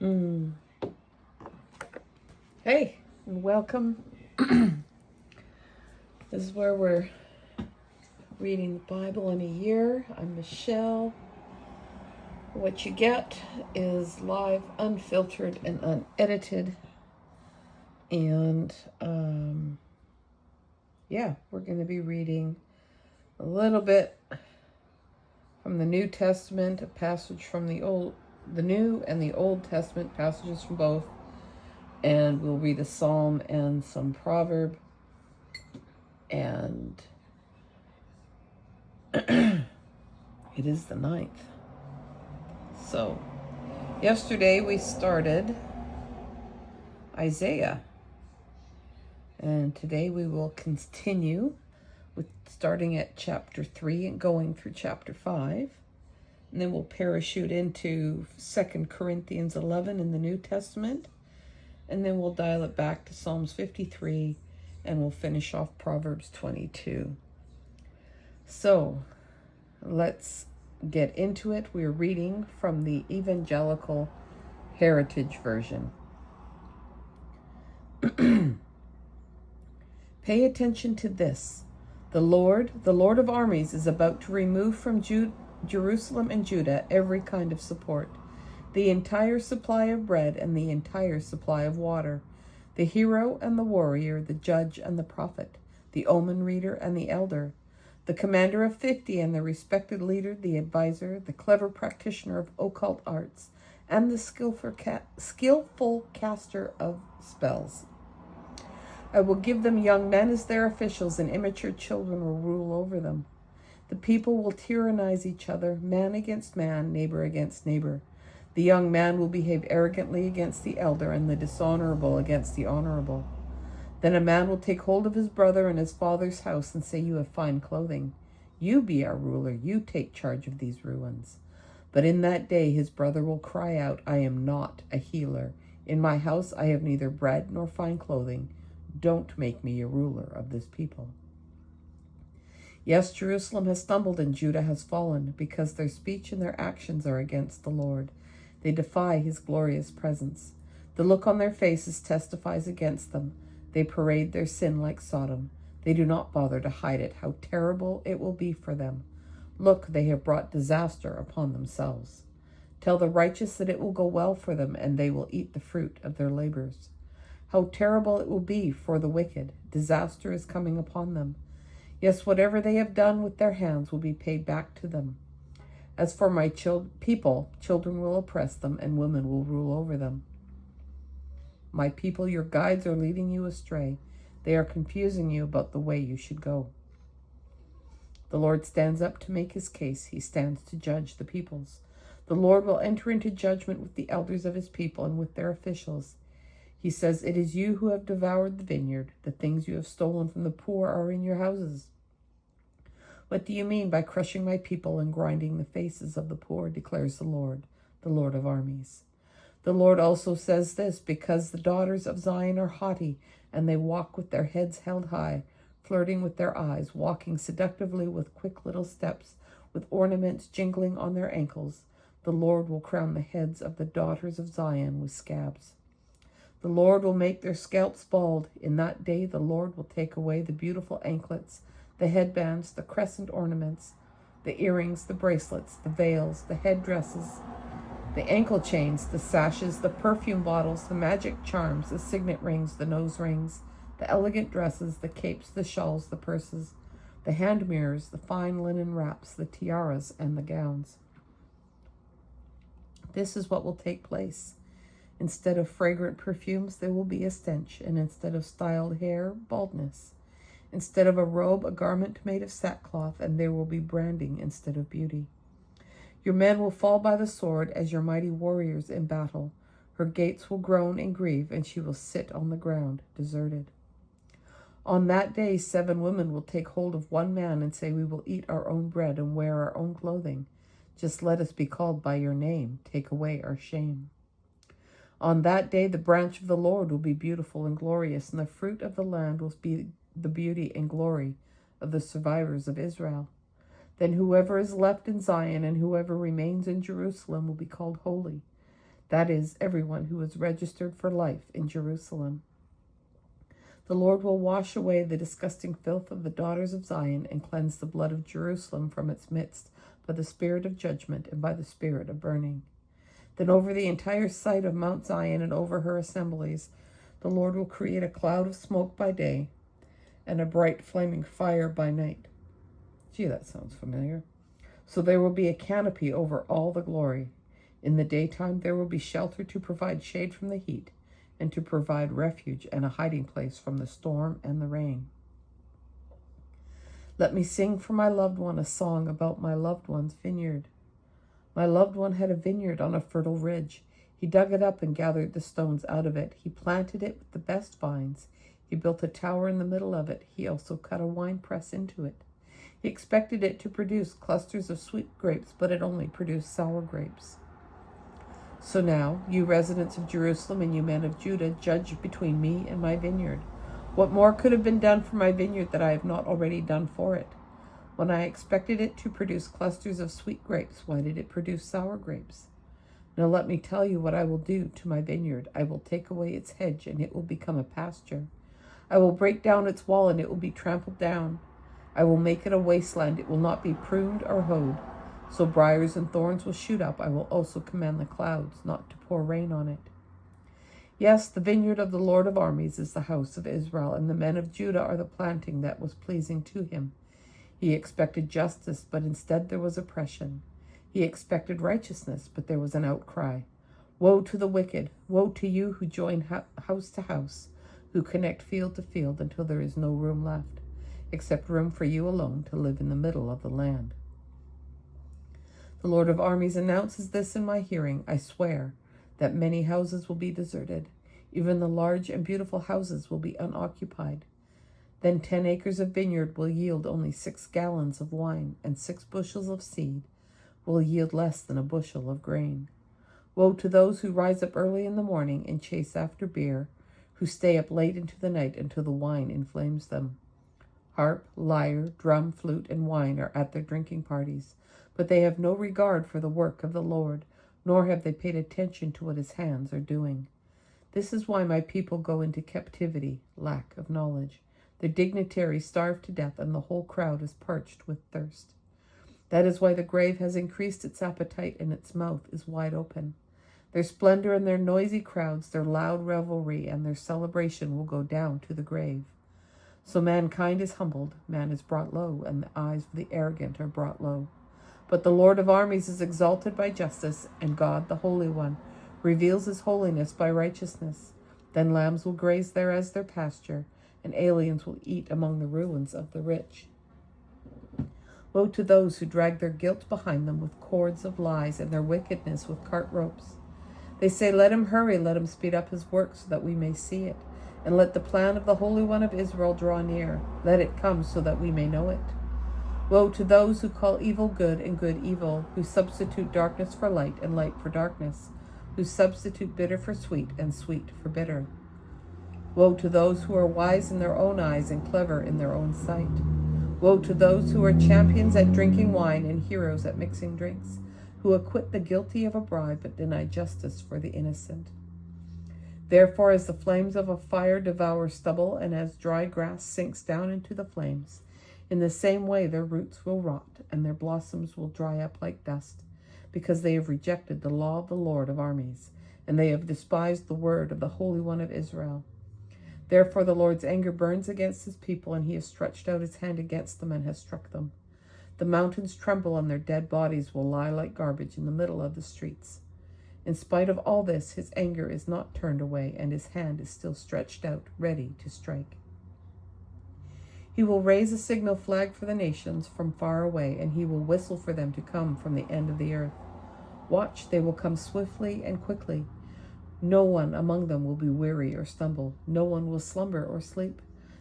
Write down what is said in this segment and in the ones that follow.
Mm. Hey, and welcome. This is where we're reading the Bible in a year. I'm Michelle. What you get is live, unfiltered, and unedited. And we're going to be reading a little bit from the New Testament, a passage from the New and the Old Testament, passages from both. And we'll read a psalm and some proverb. And it is the 9th. So, yesterday we started Isaiah. And today we will continue with starting at chapter 3 and going through chapter 5. And then we'll parachute into 2 Corinthians 11 in the New Testament. And then we'll dial it back to Psalms 53 and we'll finish off Proverbs 22. So, let's get into it. We're reading from the Evangelical Heritage Version. Pay attention to this. The Lord of armies, is about to remove from Jerusalem and Judah every kind of support, the entire supply of bread and the entire supply of water, the hero and the warrior, the judge and the prophet, the omen reader and the elder, the commander of 50 and the respected leader, the advisor, the clever practitioner of occult arts, and the skillful caster of spells. I will give them young men as their officials, and immature children will rule over them. The people will tyrannize each other, man against man, neighbor against neighbor. The young man will behave arrogantly against the elder, and the dishonorable against the honorable. Then a man will take hold of his brother in his father's house and say, "You have fine clothing. You be our ruler. You take charge of these ruins." But in that day his brother will cry out, "I am not a healer. In my house I have neither bread nor fine clothing. Don't make me a ruler of this people." Yes, Jerusalem has stumbled and Judah has fallen, because their speech and their actions are against the Lord. They defy his glorious presence. The look on their faces testifies against them. They parade their sin like Sodom. They do not bother to hide it. How terrible it will be for them. Look, they have brought disaster upon themselves. Tell the righteous that it will go well for them, and they will eat the fruit of their labors. How terrible it will be for the wicked. Disaster is coming upon them. Yes, whatever they have done with their hands will be paid back to them. As for my people, children will oppress them, and women will rule over them. My people, your guides are leading you astray. They are confusing you about the way you should go. The Lord stands up to make his case. He stands to judge the peoples. The Lord will enter into judgment with the elders of his people and with their officials. He says, "It is you who have devoured the vineyard. The things you have stolen from the poor are in your houses." What do you mean by crushing my people and grinding the faces of the poor, declares the Lord of armies. The Lord also says this, because the daughters of Zion are haughty, and they walk with their heads held high, flirting with their eyes, walking seductively with quick little steps, with ornaments jingling on their ankles. The Lord will crown the heads of the daughters of Zion with scabs. The Lord will make their scalps bald. In that day the Lord will take away the beautiful anklets, the headbands, the crescent ornaments, the earrings, the bracelets, the veils, the headdresses, the ankle chains, the sashes, the perfume bottles, the magic charms, the signet rings, the nose rings, the elegant dresses, the capes, the shawls, the purses, the hand mirrors, the fine linen wraps, the tiaras, and the gowns. This is what will take place. Instead of fragrant perfumes, there will be a stench, and instead of styled hair, baldness. Instead of a robe, a garment made of sackcloth, and there will be branding instead of beauty. Your men will fall by the sword as your mighty warriors in battle. Her gates will groan and grieve, and she will sit on the ground, deserted. On that day, 7 women will take hold of one man and say, "We will eat our own bread and wear our own clothing. Just let us be called by your name. Take away our shame." On that day, the branch of the Lord will be beautiful and glorious, and the fruit of the land will be the beauty and glory of the survivors of Israel. Then whoever is left in Zion and whoever remains in Jerusalem will be called holy. that is, everyone who is registered for life in Jerusalem. The Lord will wash away the disgusting filth of the daughters of Zion and cleanse the blood of Jerusalem from its midst by the spirit of judgment and by the spirit of burning. Then over the entire site of Mount Zion and over her assemblies, the Lord will create a cloud of smoke by day and a bright flaming fire by night. Gee, that sounds familiar. So there will be a canopy over all the glory. In the daytime there will be shelter to provide shade from the heat, and to provide refuge and a hiding place from the storm and the rain. Let me sing for my loved one a song about my loved one's vineyard. My loved one had a vineyard on a fertile ridge. He dug it up and gathered the stones out of it. He planted it with the best vines. He built a tower in the middle of it. He also cut a wine press into it. He expected it to produce clusters of sweet grapes, but it only produced sour grapes. So now, you residents of Jerusalem and you men of Judah, judge between me and my vineyard. What more could have been done for my vineyard that I have not already done for it? When I expected it to produce clusters of sweet grapes, why did it produce sour grapes? Now let me tell you what I will do to my vineyard. I will take away its hedge, and it will become a pasture. I will break down its wall, and it will be trampled down. I will make it a wasteland. It will not be pruned or hoed. So briars and thorns will shoot up. I will also command the clouds not to pour rain on it. Yes, the vineyard of the Lord of armies is the house of Israel, and the men of Judah are the planting that was pleasing to him. He expected justice, but instead there was oppression. He expected righteousness, but there was an outcry. Woe to the wicked! Woe to you who join house to house, who connect field to field until there is no room left, except room for you alone to live in the middle of the land. The Lord of armies announces this in my hearing. I swear that many houses will be deserted. Even the large and beautiful houses will be unoccupied. Then 10 acres of vineyard will yield only 6 gallons of wine, and 6 bushels of seed will yield less than a bushel of grain. Woe to those who rise up early in the morning and chase after beer, who stay up late into the night until the wine inflames them. Harp, lyre, drum, flute, and wine are at their drinking parties, but they have no regard for the work of the Lord, nor have they paid attention to what his hands are doing. This is why my people go into captivity, lack of knowledge. The dignitaries starve to death, and the whole crowd is parched with thirst. That is why the grave has increased its appetite, and its mouth is wide open. Their splendor and their noisy crowds, their loud revelry, and their celebration will go down to the grave. So mankind is humbled, man is brought low, and the eyes of the arrogant are brought low. But the Lord of armies is exalted by justice, and God, the Holy One, reveals his holiness by righteousness. Then lambs will graze there as their pasture, and aliens will eat among the ruins of the rich. Woe to those who drag their guilt behind them with cords of lies, and their wickedness with cart ropes. They say, let him hurry, let him speed up his work so that we may see it, and let the plan of the Holy One of Israel draw near. Let it come so that we may know it. Woe to those who call evil good and good evil, who substitute darkness for light and light for darkness, who substitute bitter for sweet and sweet for bitter. Woe to those who are wise in their own eyes and clever in their own sight. Woe to those who are champions at drinking wine and heroes at mixing drinks, who acquit the guilty of a bribe but deny justice for the innocent. Therefore, as the flames of a fire devour stubble, and as dry grass sinks down into the flames, in the same way their roots will rot, and their blossoms will dry up like dust, because they have rejected the law of the Lord of armies, and they have despised the word of the Holy One of Israel. Therefore the Lord's anger burns against his people, and he has stretched out his hand against them and has struck them. The mountains tremble, and their dead bodies will lie like garbage in the middle of the streets. In spite of all this, his anger is not turned away, and his hand is still stretched out, ready to strike. He will raise a signal flag for the nations from far away, and he will whistle for them to come from the end of the earth. Watch, they will come swiftly and quickly. No one among them will be weary or stumble. No one will slumber or sleep.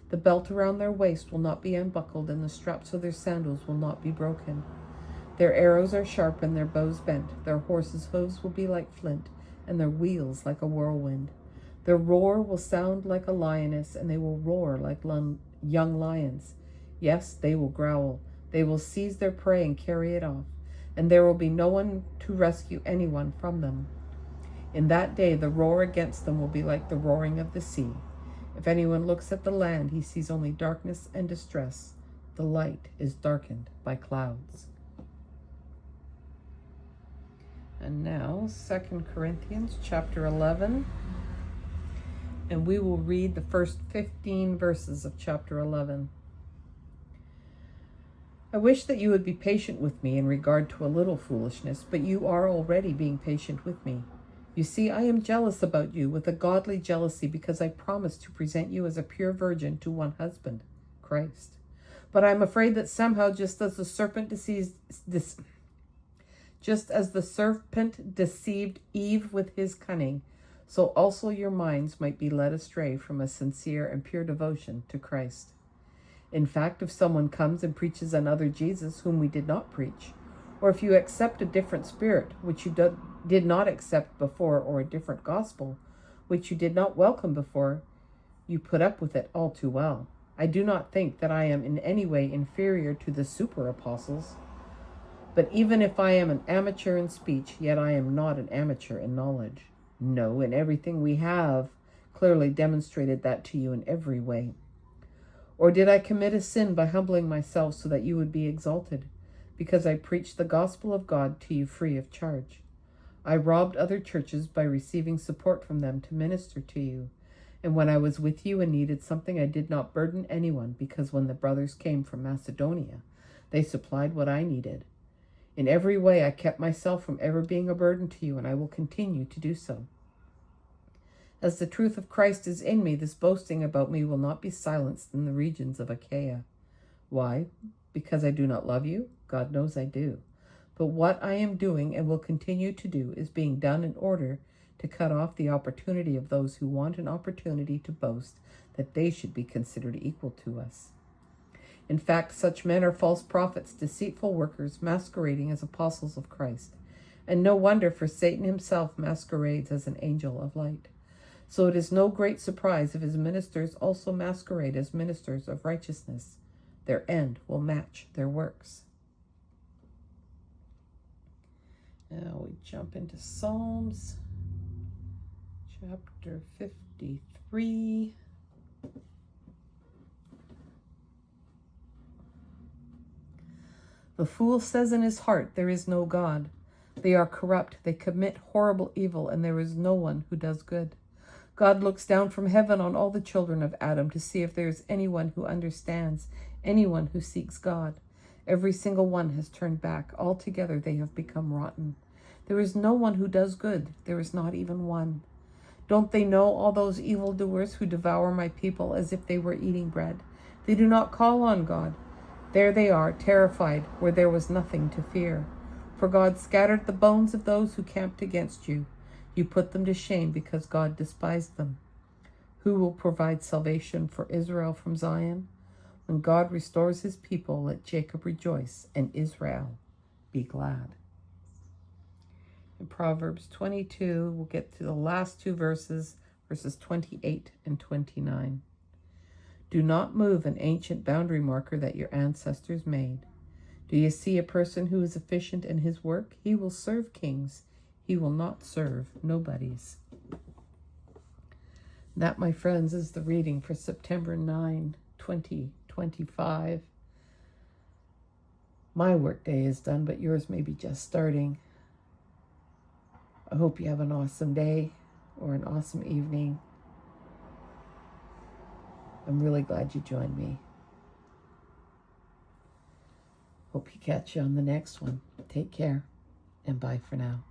The belt around their waist will not be unbuckled, and the straps of their sandals will not be broken. Their arrows are sharp and their bows bent. Their horses' hooves will be like flint, and their wheels like a whirlwind. Their roar will sound like a lioness, and they will roar like young lions. Yes, they will growl. They will seize their prey and carry it off, and there will be no one to rescue anyone from them. In that day, the roar against them will be like the roaring of the sea. If anyone looks at the land, he sees only darkness and distress. The light is darkened by clouds. And now, 2 Corinthians chapter 11. And we will read the first 15 verses of chapter 11. I wish that you would be patient with me in regard to a little foolishness, but you are already being patient with me. You see, I am jealous about you with a godly jealousy because I promised to present you as a pure virgin to one husband, Christ. But I am afraid that somehow, just as the serpent deceived Eve with his cunning, so also your minds might be led astray from a sincere and pure devotion to Christ. In fact, if someone comes and preaches another Jesus whom we did not preach, or if you accept a different spirit which you did not accept before, or a different gospel which you did not welcome before, you put up with it all too well. I do not think that I am in any way inferior to the super apostles, but even if I am an amateur in speech, yet I am not an amateur in knowledge. No, in everything we have clearly demonstrated that to you in every way. Or did I commit a sin by humbling myself so that you would be exalted, because I preached the gospel of God to you free of charge? I robbed other churches by receiving support from them to minister to you. And when I was with you and needed something, I did not burden anyone, because when the brothers came from Macedonia, they supplied what I needed. In every way I kept myself from ever being a burden to you, and I will continue to do so. As the truth of Christ is in me, this boasting about me will not be silenced in the regions of Achaia. Why? Because I do not love you? God knows I do. But what I am doing and will continue to do is being done in order to cut off the opportunity of those who want an opportunity to boast that they should be considered equal to us. In fact, such men are false prophets, deceitful workers, masquerading as apostles of Christ. And no wonder, for Satan himself masquerades as an angel of light. So it is no great surprise if his ministers also masquerade as ministers of righteousness. Their end will match their works. Now we jump into Psalms, chapter 53. The fool says in his heart, there is no God. They are corrupt, they commit horrible evil, and there is no one who does good. God looks down from heaven on all the children of Adam to see if there is anyone who understands, anyone who seeks God. Every single one has turned back. Altogether they have become rotten. There is no one who does good. There is not even one. Don't they know, all those evildoers who devour my people as if they were eating bread? They do not call on God. There they are, terrified, where there was nothing to fear. For God scattered the bones of those who camped against you. You put them to shame because God despised them. Who will provide salvation for Israel from Zion? When God restores his people, let Jacob rejoice and Israel be glad. In Proverbs 22, we'll get to the last two verses, verses 28 and 29. Do not move an ancient boundary marker that your ancestors made. Do you see a person who is efficient in his work? He will serve kings. He will not serve nobodies. That, my friends, is the reading for September 9, 2025. My workday is done, but yours may be just starting. I hope you have an awesome day or an awesome evening. I'm really glad you joined me. Hope you catch you on the next one. Take care, and bye for now.